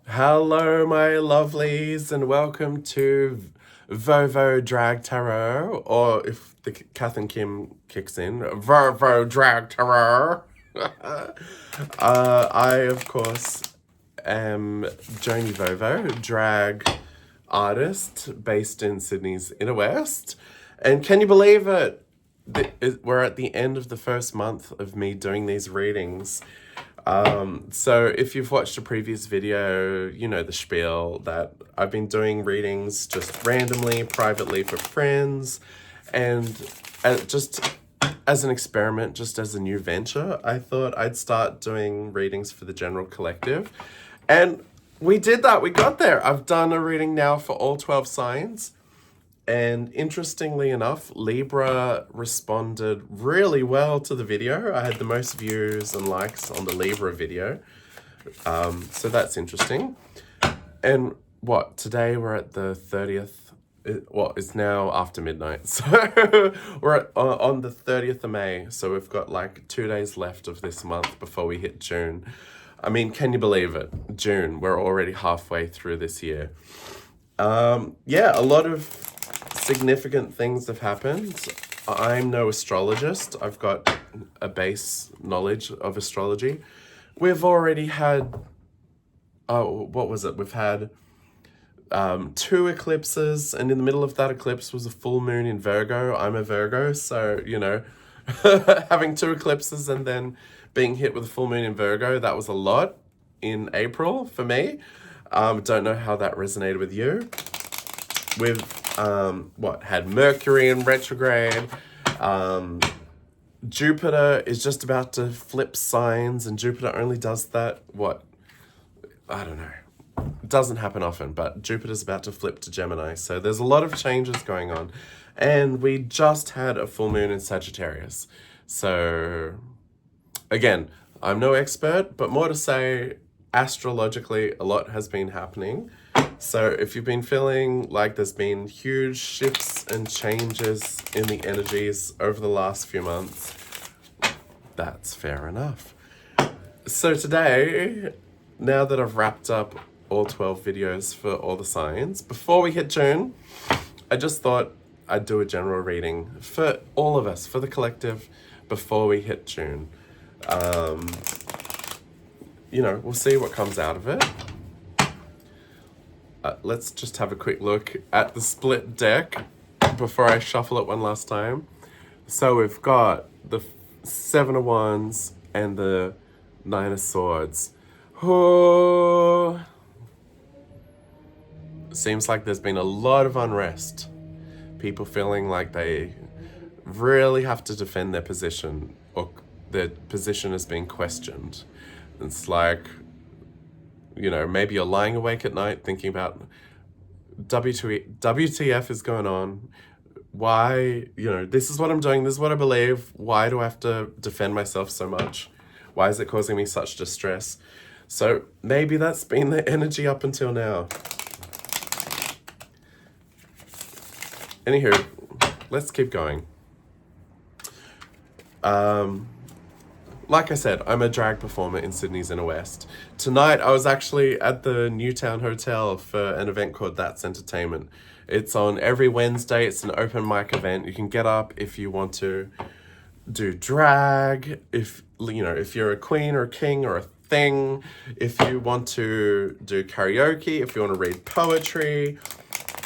Hello, my lovelies, and welcome to Vovo Drag Tarot, or if the Kath and Kim kicks in, Vovo Drag Tarot. I, of course, am Joni Vovo, drag artist based in Sydney's Inner West. And can you believe it? We're at the end of the first month of me doing these readings. So if you've watched a previous video, you know the spiel that I've been doing readings just randomly, privately for friends, and just as an experiment, just as a new venture, I thought I'd start doing readings for the general collective. And we did that, we got there. I've done a reading now for all 12 signs. And interestingly enough, Libra responded really well to the video. I had the most views and likes on the Libra video. So that's interesting. And today we're at the 30th. It's now after midnight. So we're on the 30th of May. So we've got like 2 days left of this month before we hit June. I mean, can you believe it? June, we're already halfway through this year. Yeah, a lot of significant things have happened. I'm no astrologist. I've got a base knowledge of astrology. We've already had, what was it? We've had 2 eclipses, and in the middle of that eclipse was a full moon in Virgo. I'm a Virgo, so, you know, having 2 eclipses and then being hit with a full moon in Virgo, that was a lot in April for me. Don't know how that resonated with you. We've had Mercury in retrograde. Jupiter is just about to flip signs, and Jupiter only does that, I don't know. It doesn't happen often, but Jupiter's about to flip to Gemini. So there's a lot of changes going on. And we just had a full moon in Sagittarius. So again, I'm no expert, but more to say, astrologically, a lot has been happening. So if you've been feeling like there's been huge shifts and changes in the energies over the last few months, that's fair enough. So today, now that I've wrapped up all 12 videos for all the signs, before we hit June, I just thought I'd do a general reading for all of us, for the collective, before we hit June. You know, we'll see what comes out of it. Let's just have a quick look at the split deck before I shuffle it one last time. So we've got the 7 of Wands and the 9 of Swords. Oh, seems like there's been a lot of unrest. People feeling like they really have to defend their position, or their position is being questioned. It's like, you know, maybe you're lying awake at night thinking about WTF is going on. Why, you know, this is what I'm doing, this is what I believe. Why do I have to defend myself so much? Why is it causing me such distress? So maybe that's been the energy up until now. Anywho, let's keep going. Like I said, I'm a drag performer in Sydney's Inner West. Tonight, I was actually at the Newtown Hotel for an event called That's Entertainment. It's on every Wednesday. It's an open mic event. You can get up if you want to do drag, if you're a queen or a king or a thing, if you want to do karaoke, if you want to read poetry,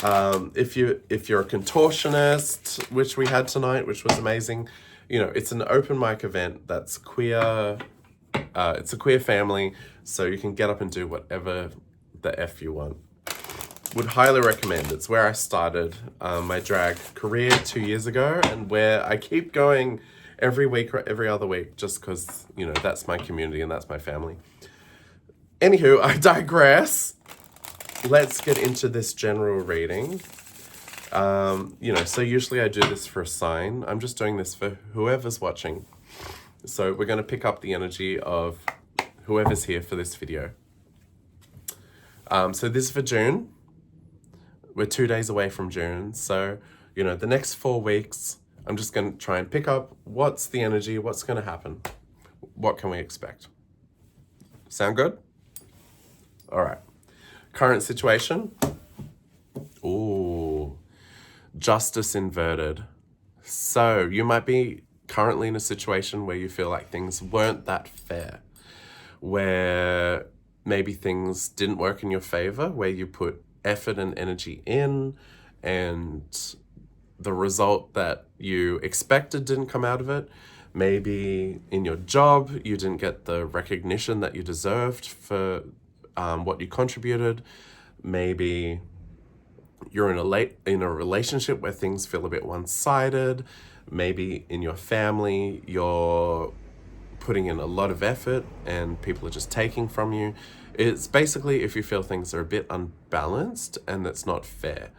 if you're a contortionist, which we had tonight, which was amazing. You know, it's an open mic event that's queer. It's a queer family, so you can get up and do whatever the F you want. Would highly recommend. It's where I started my drag career 2 years ago, and where I keep going every week or every other week, just because, you know, that's my community and that's my family. Anywho, I digress. Let's get into this general reading. You know, so usually I do this for a sign. I'm just doing this for whoever's watching. So we're going to pick up the energy of whoever's here for this video. So this is for June. We're 2 days away from June. So, you know, the next 4 weeks, I'm just going to try and pick up what's the energy, what's going to happen, what can we expect. Sound good? All right. Current situation. Ooh, justice inverted. So you might be currently in a situation where you feel like things weren't that fair, where maybe things didn't work in your favor, where you put effort and energy in, and the result that you expected didn't come out of it. Maybe in your job, you didn't get the recognition that you deserved for what you contributed. Maybe you're in a relationship where things feel a bit one-sided. Maybe in your family, you're putting in a lot of effort and people are just taking from you. It's basically if you feel things are a bit unbalanced and that's not fair.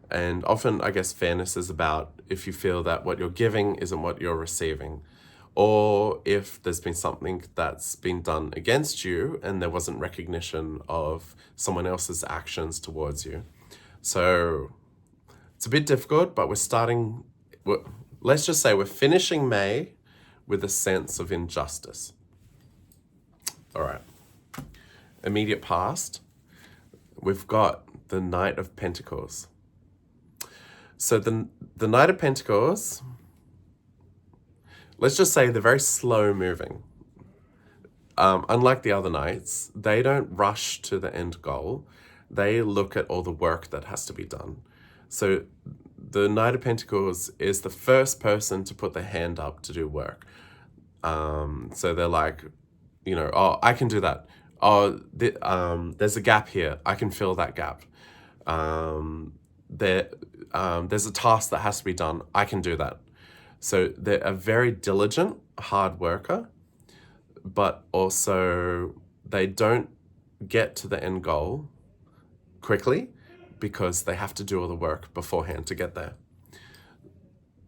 And often, I guess, fairness is about if you feel that what you're giving isn't what you're receiving, or if there's been something that's been done against you and there wasn't recognition of someone else's actions towards you. So it's a bit difficult, but let's just say we're finishing May with a sense of injustice. All right. Immediate past, we've got the Knight of Pentacles. So the Knight of Pentacles, let's just say they're very slow moving. Unlike the other knights, they don't rush to the end goal. They look at all the work that has to be done. So the Knight of Pentacles is the first person to put their hand up to do work. So they're like, oh, I can do that. Oh, there's a gap here. I can fill that gap. There's a task that has to be done. I can do that. So they're a very diligent, hard worker, but also they don't get to the end goal quickly because they have to do all the work beforehand to get there.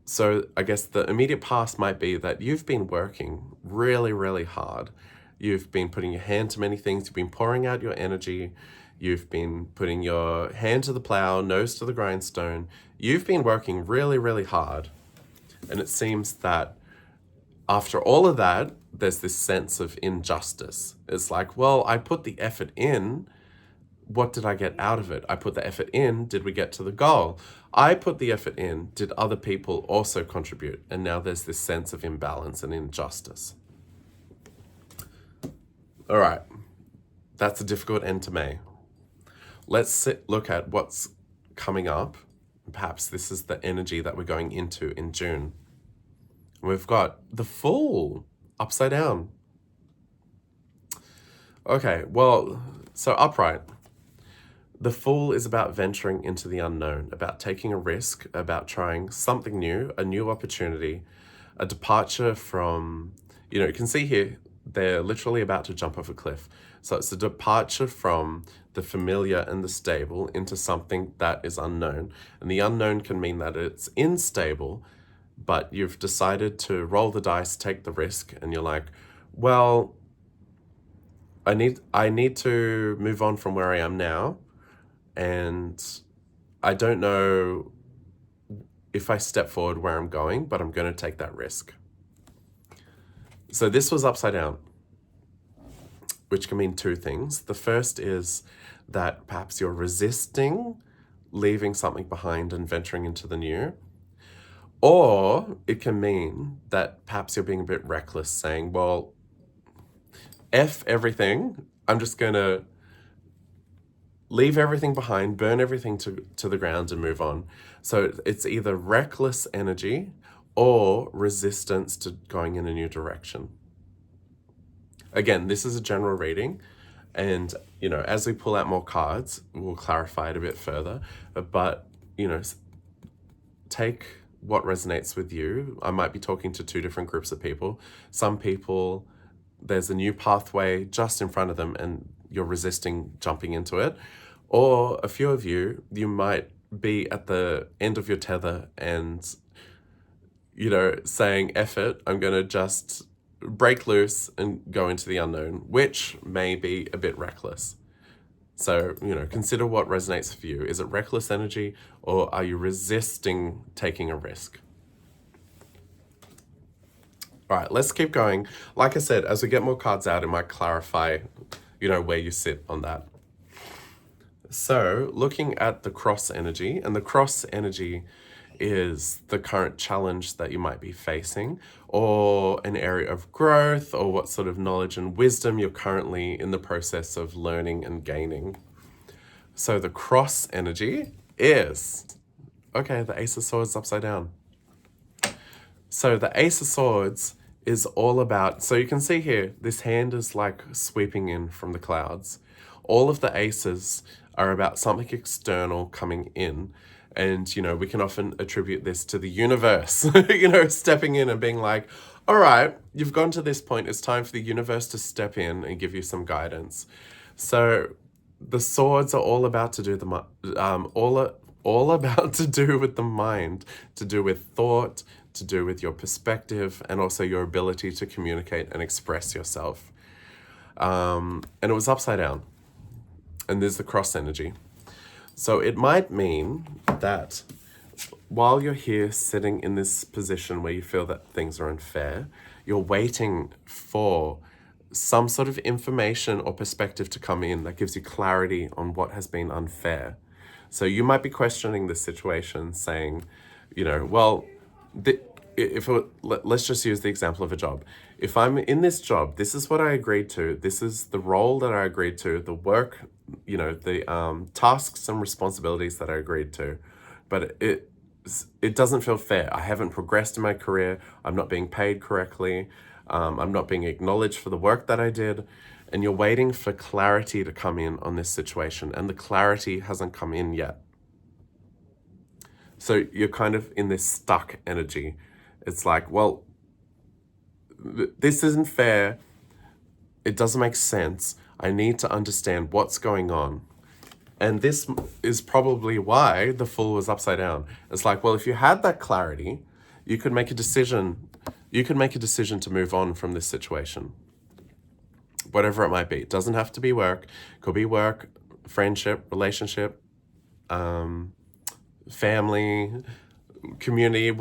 So I guess the immediate past might be that you've been working really, really hard. You've been putting your hand to many things. You've been pouring out your energy. You've been putting your hand to the plow, nose to the grindstone. You've been working really, really hard. And it seems that after all of that, there's this sense of injustice. It's like, well, I put the effort in. What did I get out of it? I put the effort in. Did we get to the goal? I put the effort in. Did other people also contribute? And now there's this sense of imbalance and injustice. All right. That's a difficult end to May. Let's look at what's coming up. Perhaps this is the energy that we're going into in June. We've got the Fool upside down. Okay, well, so upright. The Fool is about venturing into the unknown, about taking a risk, about trying something new, a new opportunity, a departure from, you can see here, they're literally about to jump off a cliff. So it's a departure from the familiar and the stable into something that is unknown. And the unknown can mean that it's unstable, but you've decided to roll the dice, take the risk, and you're like, well, I need to move on from where I am now, and I don't know if I step forward where I'm going, but I'm going to take that risk. So this was upside down, which can mean two things. The first is that perhaps you're resisting leaving something behind and venturing into the new. Or it can mean that perhaps you're being a bit reckless, saying, well, F everything. I'm just going to leave everything behind, burn everything to the ground and move on. So it's either reckless energy or resistance to going in a new direction. Again, this is a general reading. And, as we pull out more cards, we'll clarify it a bit further. But, take what resonates with you. I might be talking to two different groups of people. Some people, there's a new pathway just in front of them and you're resisting jumping into it. Or a few of you might be at the end of your tether and, saying, F it, I'm going to just break loose and go into the unknown, which may be a bit reckless. So, consider what resonates for you. Is it reckless energy or are you resisting taking a risk? All right, let's keep going. Like I said, as we get more cards out, it might clarify, where you sit on that. So looking at the cross energy, and the cross energy is the current challenge that you might be facing, or an area of growth, or what sort of knowledge and wisdom you're currently in the process of learning and gaining. So the cross energy is, okay, the Ace of Swords upside down. So the Ace of Swords is all about, so you can see here, this hand is like sweeping in from the clouds. All of the aces are about something external coming in. And, you know, we can often attribute this to the universe, you know, stepping in and being like, all right, you've gone to this point. It's time for the universe to step in and give you some guidance. So the swords are all about to do all about to do with the mind, to do with thought, to do with your perspective, and also your ability to communicate and express yourself. And it was upside down. And there's the cross energy. So it might mean that while you're here sitting in this position where you feel that things are unfair, you're waiting for some sort of information or perspective to come in that gives you clarity on what has been unfair. So you might be questioning the situation, saying, you know, well, let's just use the example of a job. If I'm in this job, this is what I agreed to. This is the role that I agreed to, the work, you know, the tasks and responsibilities that I agreed to. But it doesn't feel fair. I haven't progressed in my career. I'm not being paid correctly. I'm not being acknowledged for the work that I did. And you're waiting for clarity to come in on this situation. And the clarity hasn't come in yet. So you're kind of in this stuck energy. It's like, well, this isn't fair. It doesn't make sense. I need to understand what's going on. And this is probably why the Fool was upside down. It's like, well, if you had that clarity, you could make a decision. You could make a decision to move on from this situation. Whatever it might be. It doesn't have to be work. It could be work, friendship, relationship, family, community,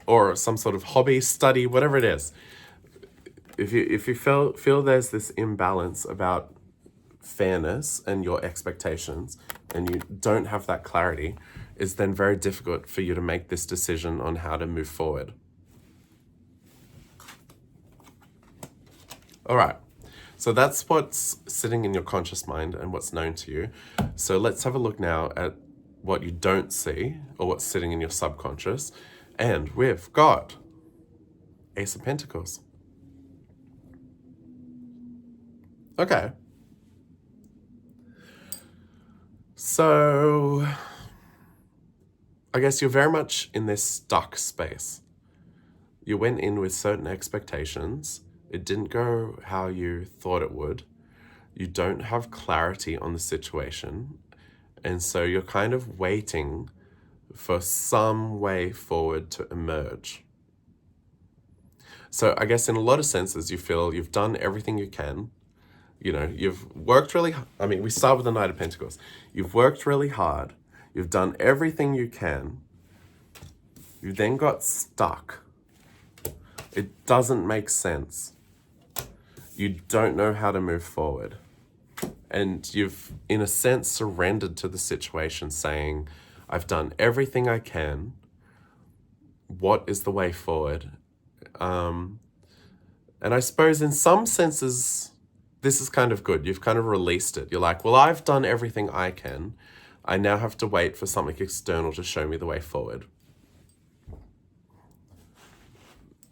or some sort of hobby, study, whatever it is. If you feel there's this imbalance about fairness and your expectations, and you don't have that clarity, it's then very difficult for you to make this decision on how to move forward. All right, so that's what's sitting in your conscious mind and what's known to you. So let's have a look now at what you don't see, or what's sitting in your subconscious. And we've got Ace of Pentacles. Okay. So I guess you're very much in this stuck space. You went in with certain expectations. It didn't go how you thought it would. You don't have clarity on the situation. And so you're kind of waiting for some way forward to emerge. So I guess in a lot of senses, you feel you've done everything you can. You know, you've worked really, we start with the Knight of Pentacles. You've worked really hard. You've done everything you can. You then got stuck. It doesn't make sense. You don't know how to move forward. And you've, in a sense, surrendered to the situation, saying, I've done everything I can. What is the way forward? And I suppose in some senses, this is kind of good. You've kind of released it. You're like, well, I've done everything I can. I now have to wait for something external to show me the way forward.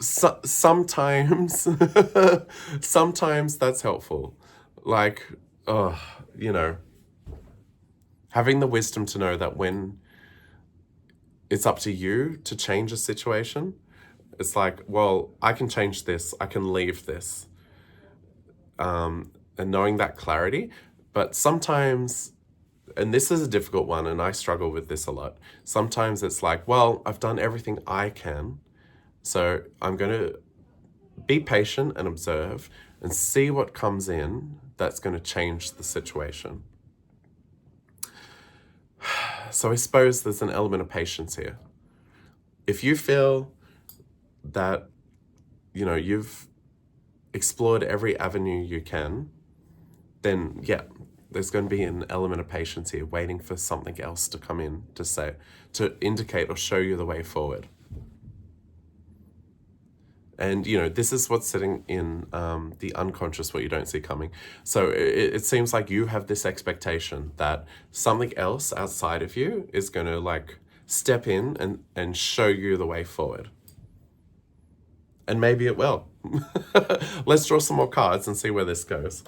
Sometimes, sometimes that's helpful. Like, you know, having the wisdom to know that when it's up to you to change a situation, it's like, well, I can change this. I can leave this. And knowing that clarity. But sometimes, and this is a difficult one, and I struggle with this a lot. Sometimes it's like, well, I've done everything I can. So I'm going to be patient and observe and see what comes in that's going to change the situation. So I suppose there's an element of patience here. If you feel that, you know, you've explored every avenue you can, then yeah, there's going to be an element of patience here, waiting for something else to come in to indicate or show you the way forward. And, you know, this is what's sitting in the unconscious, what you don't see coming. So it seems like you have this expectation that something else outside of you is going to like step in and show you the way forward. And maybe it will. Let's draw some more cards and see where this goes.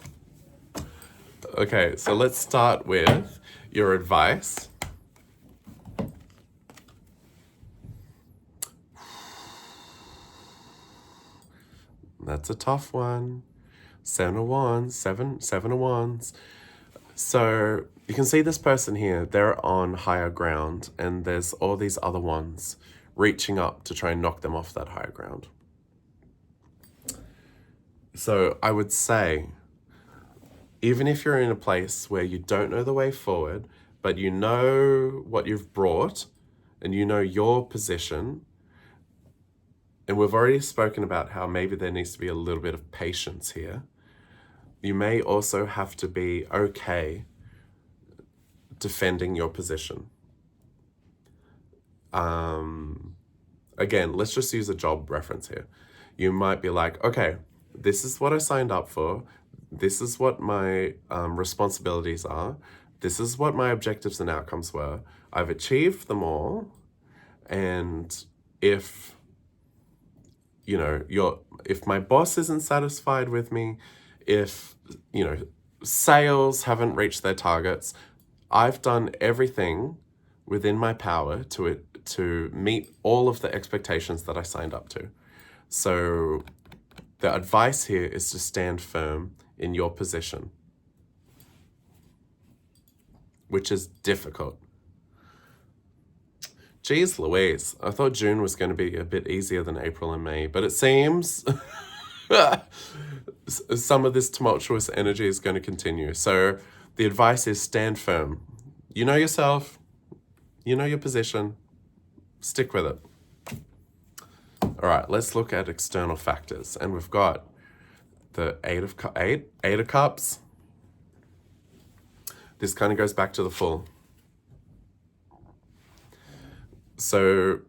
Okay, so let's start with your advice. That's a tough one. Seven of Wands. So you can see this person here, they're on higher ground, and there's all these other ones reaching up to try and knock them off that higher ground. So I would say, even if you're in a place where you don't know the way forward, but you know what you've brought and you know your position, and we've already spoken about how maybe there needs to be a little bit of patience here, you may also have to be okay defending your position. Again, let's just use a job reference here. You might be like, okay, this is what I signed up for. This is what my responsibilities are. This is what my objectives and outcomes were. I've achieved them all. And if, you know, if my boss isn't satisfied with me, if, you know, sales haven't reached their targets, I've done everything within my power to meet all of the expectations that I signed up to. So the advice here is to stand firm in your position, which is difficult. Geez Louise, I thought June was going to be a bit easier than April and May, but it seems some of this tumultuous energy is going to continue. So the advice is stand firm. You know yourself, you know your position, stick with it. All right, let's look at external factors. And we've got the Eight of Cups. This kind of goes back to the Fool. So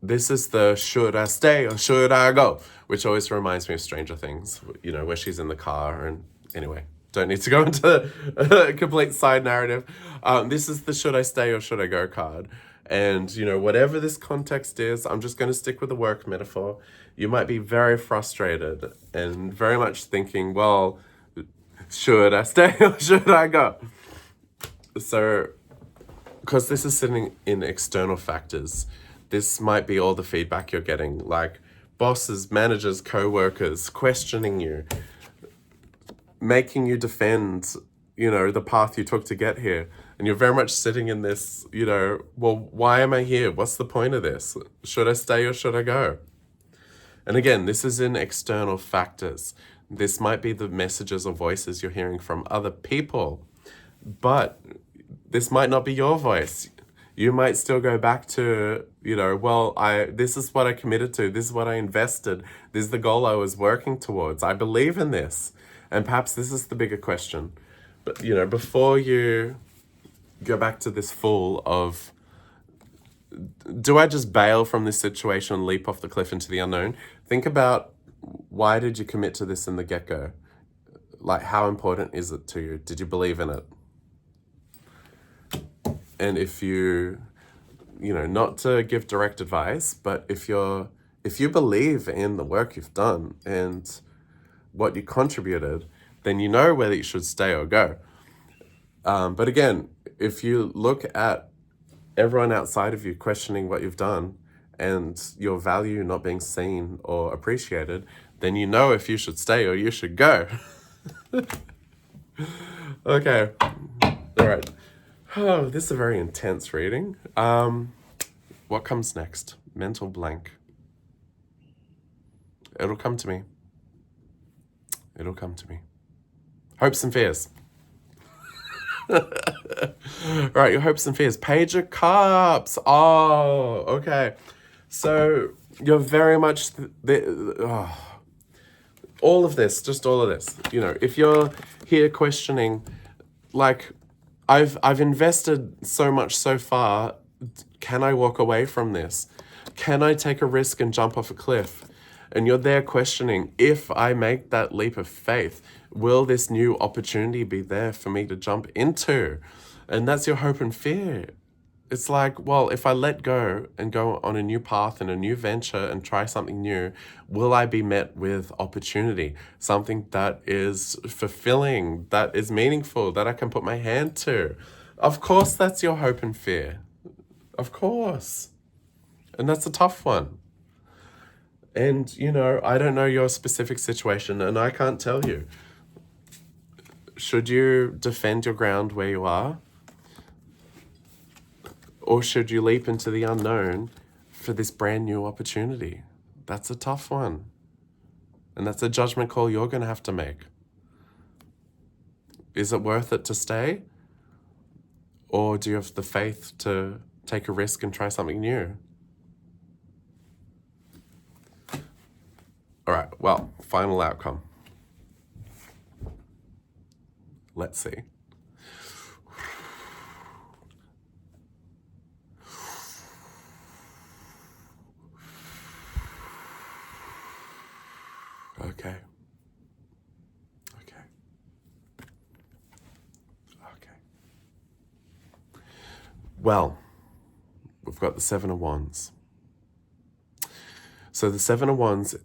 this is the should I stay or should I go, which always reminds me of Stranger Things, you know, where she's in the car. And anyway, don't need to go into a complete side narrative. This is the should I stay or should I go card. And, you know, whatever this context is, I'm just going to stick with the work metaphor. You might be very frustrated and very much thinking, well, should I stay or should I go? So, because this is sitting in external factors, this might be all the feedback you're getting, like bosses, managers, co-workers questioning you, making you defend, you know, the path you took to get here. And you're very much sitting in this, you know, well, why am I here? What's the point of this? Should I stay or should I go? And again, this is in external factors. This might be the messages or voices you're hearing from other people, but this might not be your voice. You might still go back to, you know, well, this is what I committed to. This is what I invested. This is the goal I was working towards. I believe in this. And perhaps this is the bigger question. But, you know, before you go back to this Fool of, do I just bail from this situation and leap off the cliff into the unknown? Think about, why did you commit to this in the get-go? Like, how important is it to you? Did you believe in it? And if you know, not to give direct advice, but if you believe in the work you've done and what you contributed, then you know whether you should stay or go. But again, if you look at everyone outside of you questioning what you've done and your value not being seen or appreciated, then you know if you should stay or you should go. Okay. All right. Oh, this is a very intense reading. What comes next? Mental blank. It'll come to me. It'll come to me. Hopes and fears. Right, your hopes and fears. Page of Cups. Oh, okay. So you're very much all of this, just all of this. You know, if you're here questioning, like, I've invested so much so far. Can I walk away from this? Can I take a risk and jump off a cliff? And you're there questioning, if I make that leap of faith, will this new opportunity be there for me to jump into? And that's your hope and fear. It's like, well, if I let go and go on a new path and a new venture and try something new, will I be met with opportunity? Something that is fulfilling, that is meaningful, that I can put my hand to. Of course, that's your hope and fear. Of course. And that's a tough one. And, you know, I don't know your specific situation, and I can't tell you. Should you defend your ground where you are? Or should you leap into the unknown for this brand new opportunity? That's a tough one. And that's a judgment call you're going to have to make. Is it worth it to stay? Or do you have the faith to take a risk and try something new? All right, well, final outcome. Let's see. Okay. Well, we've got the Seven of Wands. So the Seven of Wands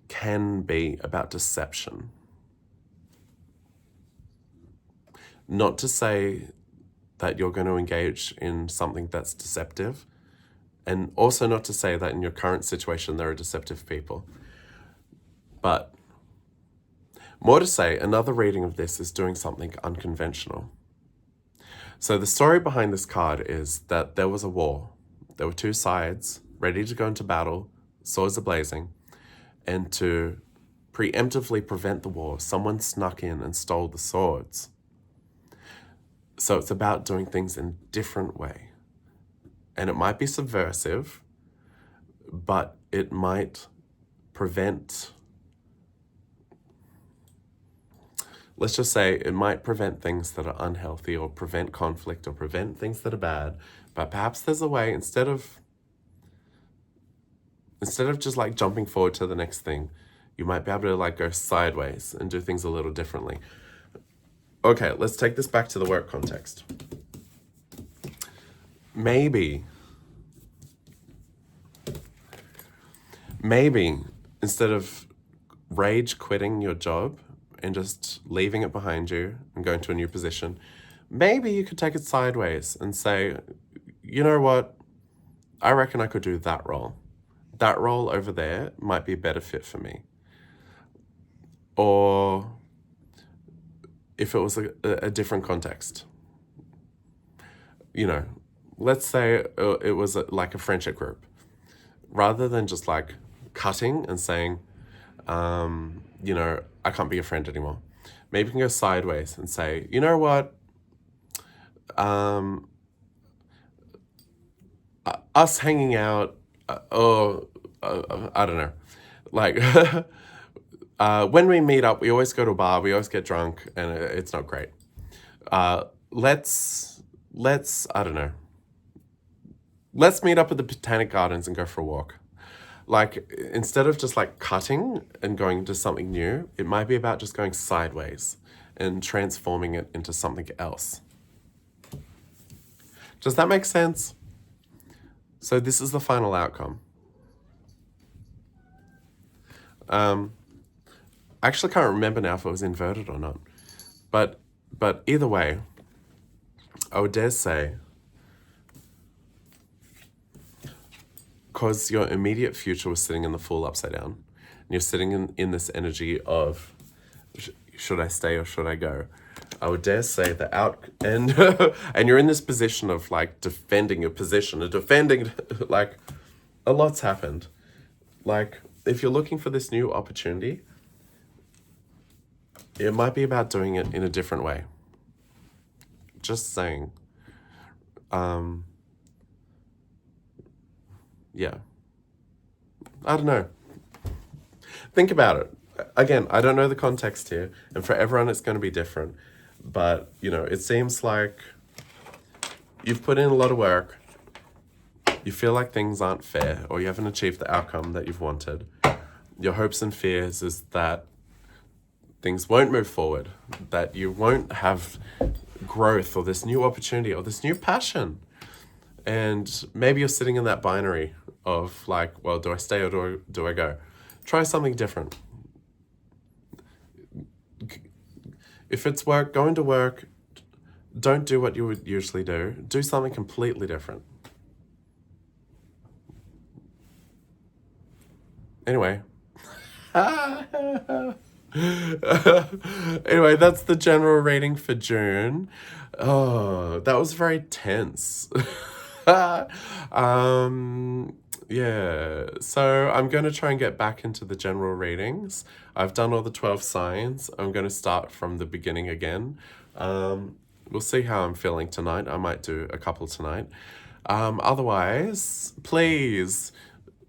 can be about deception. Not to say that you're going to engage in something that's deceptive, and also not to say that in your current situation there are deceptive people. But more to say, another reading of this is doing something unconventional. So the story behind this card is that there was a war. There were two sides ready to go into battle, swords are blazing, and to preemptively prevent the war, someone snuck in and stole the swords. So it's about doing things in a different way. And it might be subversive, but it might prevent, let's just say it might prevent things that are unhealthy, or prevent conflict, or prevent things that are bad. But perhaps there's a way, instead of just like jumping forward to the next thing, you might be able to like go sideways and do things a little differently. Okay, let's take this back to the work context. Maybe instead of rage quitting your job and just leaving it behind you and going to a new position, maybe you could take it sideways and say, you know what? I reckon I could do that role. That role over there might be a better fit for me. Or if it was a different context, you know, let's say it was like a friendship group. Rather than just like cutting and saying, you know, I can't be your friend anymore. Maybe you can go sideways and say, you know what? Us hanging out, I don't know. Like, when we meet up, we always go to a bar, we always get drunk, and it's not great. Let's, I don't know. Let's meet up at the Botanic Gardens and go for a walk. Like, instead of just like cutting and going into something new, it might be about just going sideways and transforming it into something else. Does that make sense? So this is the final outcome. I actually can't remember now if it was inverted or not. But either way, I would dare say, because your immediate future was sitting in the Fool upside down, and you're sitting in this energy of, should I stay or should I go? I would dare say and you're in this position of like defending your position, and defending, like, a lot's happened. Like, if you're looking for this new opportunity, it might be about doing it in a different way. Just saying. Yeah. I don't know. Think about it. Again, I don't know the context here, and for everyone it's going to be different. But, you know, it seems like you've put in a lot of work. You feel like things aren't fair, or you haven't achieved the outcome that you've wanted. Your hopes and fears is that things won't move forward, that you won't have growth or this new opportunity or this new passion. And maybe you're sitting in that binary of like, well, do I stay or do I go? Try something different. If it's work, go into work. Don't do what you would usually do. Do something completely different. Anyway. Anyway, that's the general reading for June. Oh, that was very tense. Yeah, so I'm going to try and get back into the general readings. I've done all the 12 signs. I'm going to start from the beginning again. We'll see how I'm feeling tonight. I might do a couple tonight. Otherwise, please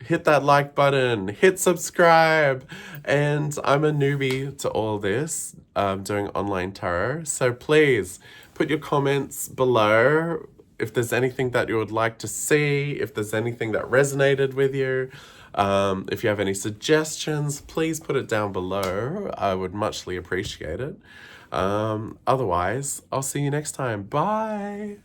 hit that like button, hit subscribe. And I'm a newbie to all this, doing online tarot. So please put your comments below if there's anything that you would like to see, if there's anything that resonated with you. If you have any suggestions, please put it down below. I would muchly appreciate it. Otherwise, I'll see you next time. Bye.